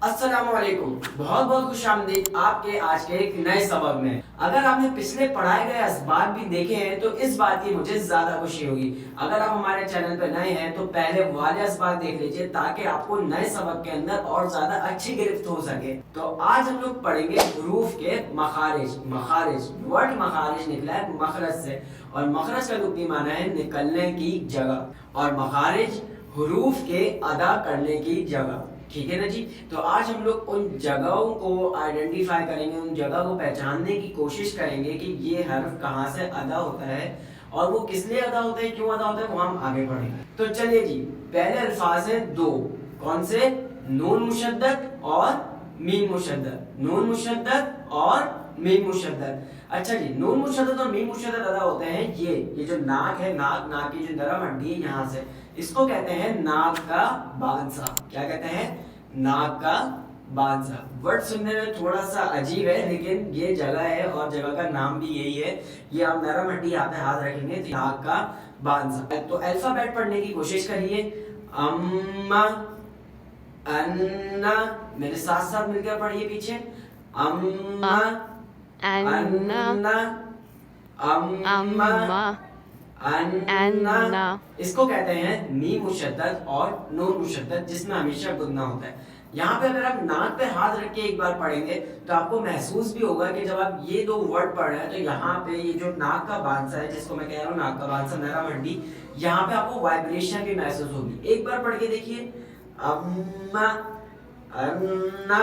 السلام علیکم، بہت بہت خوش آمدید آپ کے آج کے ایک نئے سبق میں۔ اگر آپ نے پچھلے پڑھائے گئے اسباب بھی دیکھے ہیں تو اس بات کی مجھے زیادہ خوشی ہوگی۔ اگر آپ ہمارے چینل پہ نئے ہیں تو پہلے والے اسباب دیکھ لیجئے تاکہ آپ کو نئے سبق کے اندر اور زیادہ اچھی گرفت ہو سکے۔ تو آج ہم لوگ پڑھیں گے حروف کے مخارج۔ ورڈ مخارج نکلا ہے مخرج سے، اور مخرج کا لغوی معنی ہے نکلنے کی جگہ، اور مخارج حروف کے ادا کرنے کی جگہ۔ ٹھیک ہے نا جی؟ تو آج ہم لوگ ان جگہوں کو آئیڈینٹیفائی کریں گے، ان جگہ کو پہچاننے کی کوشش کریں گے کہ یہ حرف کہاں سے ادا ہوتا ہے اور وہ کس لیے ادا ہوتا ہے، کیوں ادا ہوتا ہے، وہ ہم آگے پڑھیں گے۔ تو چلیے جی، پہلے الفاظ ہیں دو، کون سے؟ نون مشدد اور میم مشدد۔ نون مشدد اور میم مشدد۔ اچھا جی، نون مشدد اور میم مشدد ادا ہوتے ہیں یہ جو ناک ہے، ناک کی جو نرم ہڈی ہے یہاں سے، اس کو کہتے ہیں ناک کا بانسا۔ کیا کہتے ہیں؟ ناک کا بانسا۔ ورڈ سننے میں تھوڑا سا عجیب ہے لیکن یہ جگہ ہے اور جگہ کا نام بھی یہی ہے۔ یہ آپ نرم ہڈی یہاں پہ ہاتھ رکھیں گے تو ناک کا بانسا۔ تو الفابیٹ پڑھنے کی کوشش کریے۔ اما، انا، میرے ساتھ ساتھ مل کر پڑھیے پیچھے۔ اما، انا، اما، انا۔ اس کو کہتے ہیں میم مشدد اور نون مشدد، جس میں ہمیشہ گننا ہوتا ہے۔ یہاں پہ اگر آپ ناک پہ ہاتھ رکھ کے ایک بار پڑھیں گے تو آپ کو محسوس بھی ہوگا کہ جب آپ یہ دو ورڈ پڑھ رہے ہیں تو یہاں پہ یہ جو ناک کا بانسا ہے، جس کو میں کہہ رہا ہوں ناک کا بانسا، نرم ہڈی، یہاں پہ آپ کو وائبریشن بھی محسوس ہوگی۔ ایک بار پڑھ کے دیکھیے، اما، انا،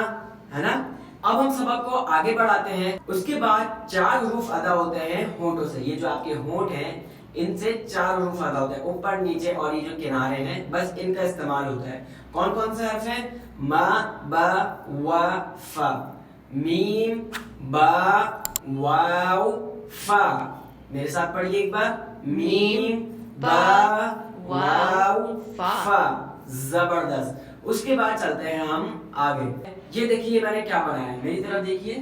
ہے نا؟ اب ہم سبق کو آگے بڑھاتے ہیں۔ اس کے بعد چار حروف ادا ہوتے ہیں ہونٹوں سے۔ یہ جو آپ کے ہونٹ ہیں، ان سے چار حروف ادا ہوتے ہیں، اوپر نیچے اور یہ جو کنارے ہیں، بس ان کا استعمال ہوتا ہے۔ کون کون سے حرف ہیں؟ ما، با، وا، فا۔ میم، با، واو، فا۔ میرے ساتھ پڑھیے ایک بار، میم، با، واو، فا۔ زبردست۔ اس کے بعد چلتے ہیں ہم آگے۔ یہ دیکھیے میں نے کیا بنایا ہے، میری طرف دیکھیے،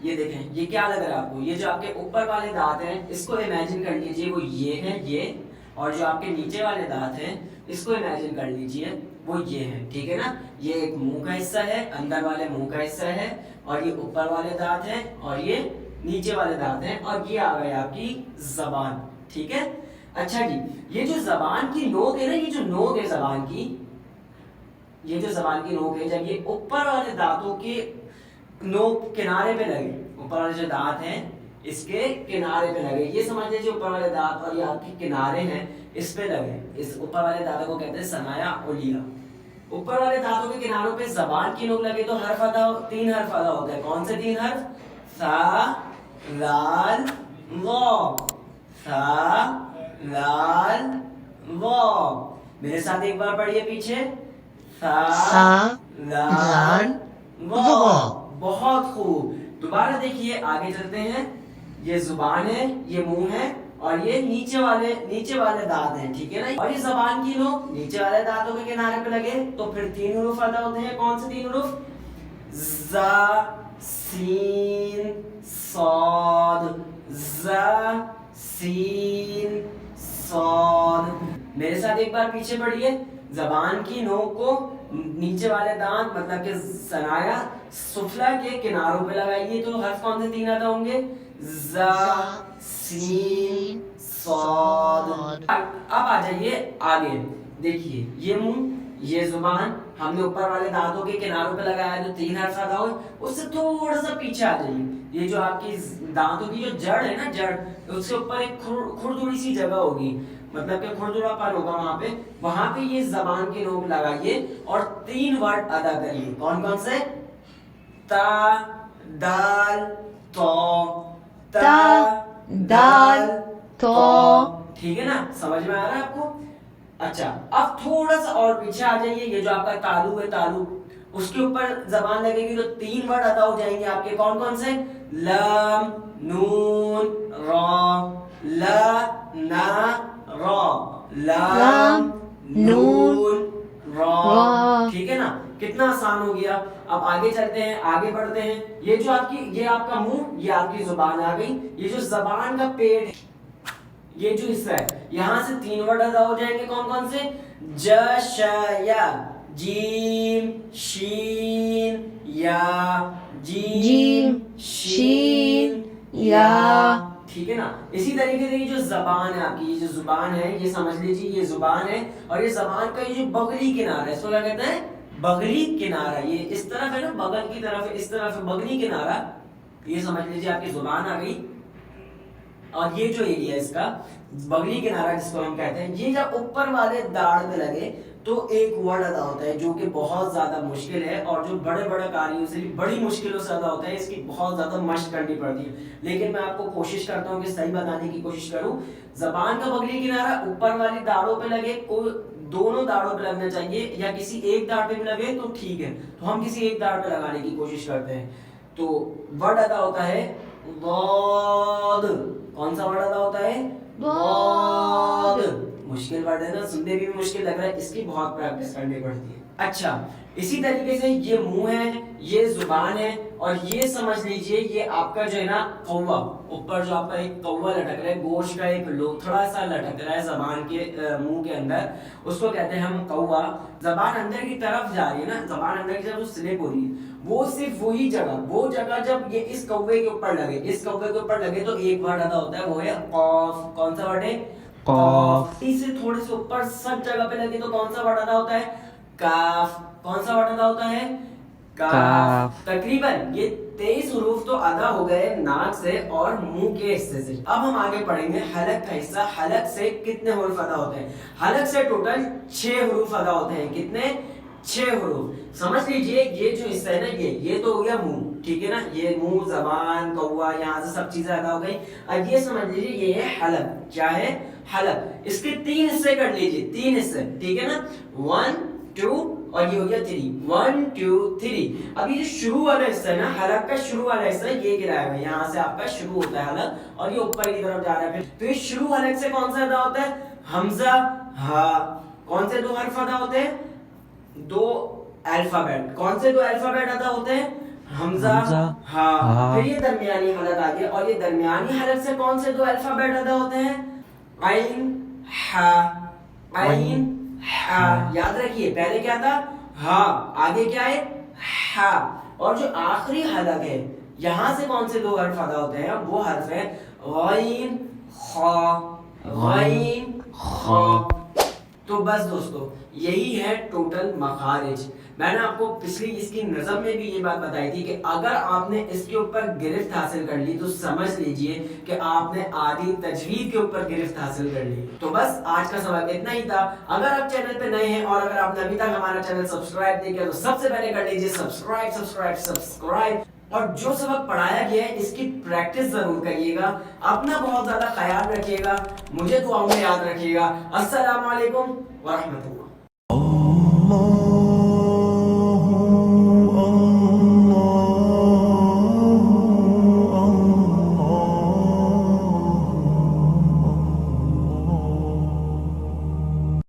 یہ دیکھیں، یہ کیا لگ رہا ہے آپ کو؟ یہ جو آپ کے اوپر والے دانت ہیں اس کو امیجن کر لیجئے وہ یہ ہیں، یہ، اور جو آپ کے نیچے والے دانت ہیں اس کو امیجن کر لیجئے وہ یہ ہیں۔ ٹھیک ہے نا؟ یہ ایک منہ کا حصہ ہے، اندر والے منہ کا حصہ ہے، اور یہ اوپر والے دانت ہیں اور یہ نیچے والے دانت ہیں، اور یہ آ گئی آپ کی زبان۔ ٹھیک ہے؟ اچھا جی، یہ جو زبان کی نوک ہے نا، یہ جو نوک ہے زبان کی، یہ جو زبان کی نوک ہے، جب یہ اوپر والے دانتوں کے نوک کنارے پہ لگے، اوپر والے جو دانت ہیں اس کے کنارے پہ لگے، یہ سمجھ لیجیے اوپر والے دانت اور یہ آپ کے کنارے ہیں اس پہ لگے، اس اوپر والے دانتوں کو کہتے ہیں ثنایا علیہ۔ اوپر والے دانتوں کے کناروں پہ زبان کی نوک لگے تو حرف ادا، تین حرف ادا ہوتے ہیں۔ کون سے تین حرف؟ ثا، لال، واو۔ ثا، لال، واو۔ میرے ساتھ ایک بار پڑھیے پیچھے، ثا، لال، واو۔ بہت خوب۔ دوبارہ دیکھیے، آگے چلتے ہیں۔ یہ زبان ہے، یہ منہ ہے، اور یہ نیچے والے دانت ہیں۔ ٹھیک ہے نا؟ اور یہ زبان کی نوک نیچے والے دانتوں کے کنارے پہ لگے تو پھر تین حروف ادا ہوتے ہیں۔ کون سے تین حروف؟ زا، سین، صاد۔ زا، سین، صاد۔ میرے ساتھ ایک بار پیچھے پڑھیے۔ زبان کی نوک کو نیچے والے دانت مطلب کہ ثنایا سفلا کے کناروں پہ لگائیے تو حرف کون سے تین ادا ہوں گے؟ زا، سین، صاد۔ اب آ جائیے آگے، دیکھیے یہ منہ، یہ زبان، ہم نے اوپر والے دانتوں کے کناروں پہ لگایا تو تین حرف ادا ہوئے۔ اس سے تھوڑا سا پیچھے آ جائیے، یہ جو آپ کی دانتوں کی جو جڑ ہے نا، جڑ، اس کے اوپر ایک کھردری سی جگہ ہوگی، مطلب کہ کھردرا پن ہوگا وہاں پہ یہ زبان کی نوک لگائیے اور تین ورڈ ادا کریے۔ کون کون سے؟ تا، دال، تو۔ تا، دال، تو۔ ٹھیک ہے نا؟ سمجھ میں آ رہا ہے آپ کو؟ اچھا، اب تھوڑا سا اور پیچھے آ جائیے۔ یہ جو آپ کا تالو ہے، تالو، اس کے اوپر زبان لگے گی تو تین ورڈ ادا ہو جائیں گے آپ کے۔ کون کون سے؟ لام، نون، را۔ لا، نا، را۔ لام، نون، را۔ ٹھیک ہے نا؟ کتنا آسان ہو گیا۔ اب آگے چلتے ہیں، آگے بڑھتے ہیں۔ یہ جو یہ آپ کا منہ، یہ آپ کی زبان آ گئی۔ یہ جو زبان کا پیڑ ہے، یہ جو حصہ ہے، یہاں سے تین ورڈ ادا ہو جائیں گے۔ کون کون سے؟ جشیا، جیم، شین، یا جیم شین یا. ٹھیک ہے نا. اسی طریقے سے یہ جو زبان ہے آپ کی، یہ جو زبان ہے یہ سمجھ لیجیے یہ زبان ہے، اور یہ زبان کا یہ جو بغلی کنارہ ہے اس کو کیا کہتے ہیں؟ بغلی کنارہ. یہ اس طرف ہے نا، بغل کی طرف ہے، اس طرف ہے بغلی کنارہ. یہ سمجھ لیجیے آپ کی زبان آ گئی. اور یہ جو ایریا ہے اس کا بغلی کنارہ جس کو ہم کہتے ہیں، یہ جب اوپر والے داڑھ پہ لگے تو ایک ورڈ ادا ہوتا ہے جو کہ بہت زیادہ مشکل ہے، اور جو بڑے بڑے قاریوں سے بھی بڑی مشکلوں سے ادا ہوتا ہے. اس کی بہت زیادہ مشق کرنی پڑتی ہے، لیکن میں آپ کو کوشش کرتا ہوں کہ صحیح بتانے کی کوشش کروں. زبان کا بغلی کنارہ اوپر والی داڑھوں پہ لگے، دونوں داڑھوں پہ لگنا چاہیے، یا کسی ایک داڑھ پہ بھی لگے تو ٹھیک ہے. تو ہم کسی ایک داڑھ پہ لگانے کی کوشش کرتے ہیں. تو ورڈ ادا ہوتا ہے ضاد. کون سا ورڈ ادا ہوتا ہے؟ ضاد. مشکل ورڈ ہے نا، سننے بھی مشکل لگ رہا ہے، اس کی بہت پریکٹس کرنی پڑتی ہے. اچھا، اسی طریقے سے یہ منہ ہے، یہ زبان ہے، اور یہ سمجھ لیجئے یہ آپ کا جو ہے نا کوا، اوپر جو آپ کا ایک کوا لٹک رہا ہے، گوشت کا ایک لوتھڑا سا لٹک رہا ہے زبان کے منہ کے اندر، اس کو کہتے ہیں ہم کوا. زبان اندر کی طرف جا رہی ہے نا، زبان اندر کی طرف سلپ ہو رہی ہے، وہ صرف وہی جگہ، وہ جگہ جب یہ اس کوے کے اوپر لگے، اس کوے کے اوپر لگے تو ایک ورڈ ادا ہوتا ہے، وہ ہے قاف. کون سا ورڈ ہے؟ قاف. اس سے تھوڑے سے اوپر سب جگہ پہ لگے تو کون سا ورڈ ادا ہوتا ہے؟ کاف. کون سا ورڈ ادا ہوتا ہے؟ کاف. تقریباً یہ 23 حروف تو ادا ہو گئے ناک سے اور منہ کے حصے سے. اب ہم آگے پڑھیں گے حلق کا حصہ. حلق سے کتنے حروف ادا ہوتے ہیں؟ حلق سے ٹوٹل 6 حروف ادا ہوتے ہیں. کتنے؟ 6 حروف. سمجھ لیجئے یہ جو حصہ ہے نا، یہ تو ہو گیا منہ، ٹھیک ہے نا، یہ منہ، زبان، کوا، یہاں سے سب چیزیں ادا ہو گئی. اب یہ سمجھ لیجئے یہ ہے حلق. کیا ہے؟ حلق. اس کے 3 حصے کر لیجئے، 3 حصے، ٹھیک ہے نا، 1 2 اور یہ ہو گیا 3. 1 2 3. اب یہ شروع والا حصہ ہے نا، حلق کا شروع والا حصہ یہ گرا ہے، یہاں سے آپ کا شروع ہوتا ہے حلق، اور یہ اوپر کی طرف جا رہا ہے. تو یہ شروع حلق سے کون سا ادا ہوتا ہے؟ حمزہ، ہا. کون سے 2 حرف ادا ہوتے ہیں؟ 2 الفابیٹ. کون سے 2 الفابیٹ ادا ہوتے ہیں؟ حمزہ، ہا. پھر یہ درمیانی حلق آ گیا، اور یہ درمیانی حلق سے کون سے 2 الفابیٹ ادا ہوتے ہیں؟ عین، ہا. عین، ہا. یاد رکھیے پہلے کیا تھا؟ ہا. آگے کیا ہے؟ ہا. اور جو آخری حلق ہے یہاں سے کون سے 2 حرف ادا ہوتے ہیں؟ وہ حرف ہے غین، خا. غین، خا. تو بس دوستو یہی ہے ٹوٹل مخارج. میں نے آپ کو پچھلی اس کی نظم میں بھی یہ بات بتائی تھی کہ اگر آپ نے اس کے اوپر گرفت حاصل کر لی تو سمجھ لیجئے کہ آپ نے آدھی تجوید کے اوپر گرفت حاصل کر لی. تو بس آج کا سبق اتنا ہی تھا. اگر آپ چینل پہ نئے ہیں اور اگر آپ نے ابھی تک ہمارا چینل سبسکرائب نہیں کیا تو سب سے پہلے کر لیجئے سبسکرائب. اور جو سبق پڑھایا گیا ہے اس کی پریکٹس ضرور کریے گا. اپنا بہت زیادہ خیال رکھیے گا، مجھے دعاؤں میں یاد رکھیے گا. السلام علیکم ورحمۃ اللہ.